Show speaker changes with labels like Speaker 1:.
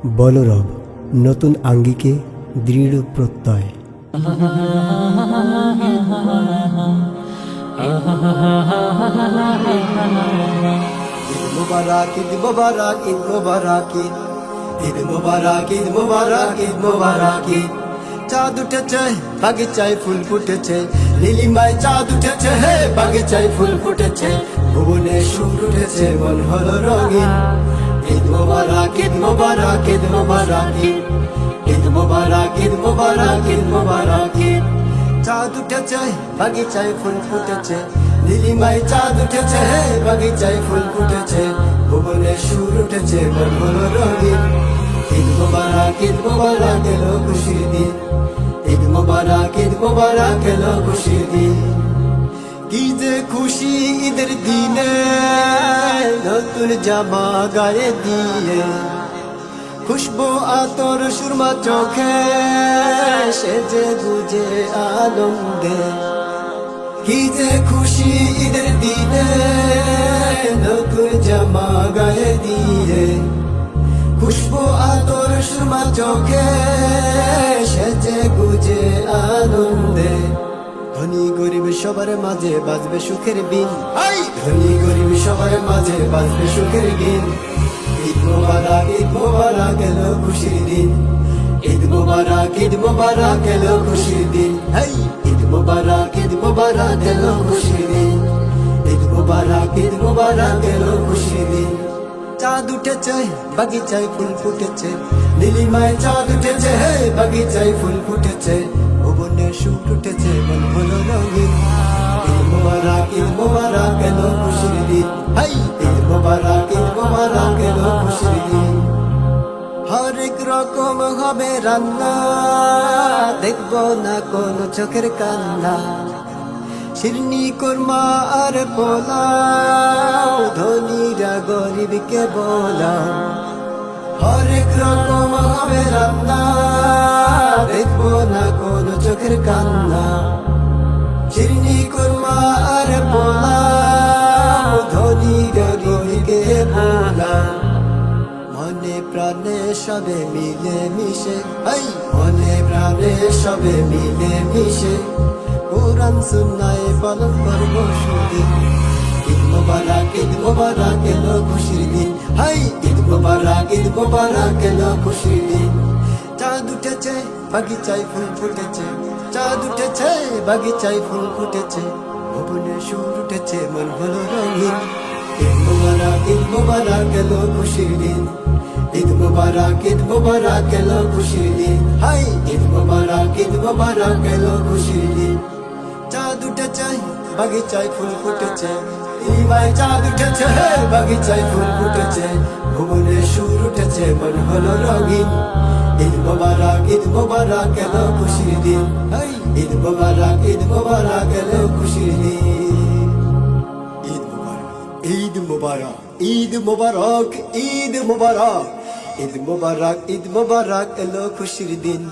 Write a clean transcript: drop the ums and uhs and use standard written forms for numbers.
Speaker 1: বলরব নতুন আঙ্গিকে দৃঢ় প্রত্যয়।
Speaker 2: ঈদ মুবারক ঈদ মুবারক ঈদ মুবারক ঈদ মুবারক ঈদ মুবারক ঈদ মুবারক চাঁদ উঠেছে বাগিচায় ফুল ফুটেছে, নীলিমায় চাঁদ উঠেছে হে বাগিচায় ফুল ফুটেছে, ভুবনে সুর উঠেছে মন হলো রঙিন। ঈদ মুবারক ঈদ মুবারক ঈদ মুবারক ঈদ মুবারক ঈদ মুবারক ঈদ মুবারক চাঁদ উঠেছে বাগিচায় ফুল ফুটেছে, নীলিমায় চাঁদ উঠেছে হে বাগিচায় ফুল ফুটেছে, ভুবনে সুর উঠেছে মন হলো রঙিন। ঈদ মুবারক এলো খুশির দিন, ঈদ মুবারক এলো খুশির দিন। কি যে খুশি ঈদের দিনে নতুন জামা গায়ে দিয়ে, খুশবু আতর সুরমা চোখে সেজে গুজে আনন্দে। কি যে খুশি ঈদের দিনে নতুন জামা গায়ে দিয়ে, খুশবু আতর সুরমা চোখে সেজে গুজে আনন্দে। ধনী গরিব সবার মাঝে বাজবে সুখের বিন, ধনী গরিব সবার মাঝে বাজবে সুখের দিন। ঈদ মুবারক এলো খুশির দিন, ঈদ মুবারক এলো খুশির দিন। ঈদ মুবারক এলো খুশির দিন, ঈদ মুবারক এলো খুশির দিন। চাঁদ উঠেছে বাগিচায় ফুল ফুটেছে, নীলিমায় চাঁদ উঠেছে হে বাগিচায় ফুল ফুটেছে, ভুবনে সুর উঠেছে মন হলো রঙিন। ঈদ মুবারক এলো খুশির দিন, ঈদ মুবারক এলো খুশির দিন। হরেক রকম হবে রান্না, দেখবো না কোনো চোখের কান্না, শিরনি কোরমা আর পোলাও, ধনীরা গরিবকে বলাও। হরেক রকম হবে রান্না, দেখবো না কোনো চোখের কান্না, শিরনি কোরমা আর পোলাও, ধনীরা গরিবকে বলাও। মনে প্রাণে সবে মিলে মিশে, মনে প্রাণে সবে মিলে মিশে, কোরআন সুন্নাহ পালন করবো সুদিন। ঈদ মুবারক এলো খুশির দিন, ঈদ মুবারক এলো খুশির দিন। চাঁদ উঠেছে বাগিচায় ফুল ফুটেছে, চাঁদ উঠেছে বাগিচায় ফুল ফুটেছে, ভুবনে সুর উঠেছে মন হলো রঙিন। ঈদ মুবারক এলো খুশির দিন, ঈদ মুবারক এলো খুশির দিন। ঈদ মুবারক এলো খুশির দিন। চাঁদ উঠেছে বাগিচায় ফুল ফুটেছে, নীলিমায় চাঁদ উঠেছে বাগিচায় ফুল ফুটেছে, ভুবনে সুর উঠেছে মন হলো রঙিন। ঈদ মুবারক এলো খুশির দিন, ঈদ মুবারক এলো খুশির দিন। ঈদ মুবারক ঈদ মুবারক ঈদ মুবারক ঈদ মুবারক এলো খুশির দিন।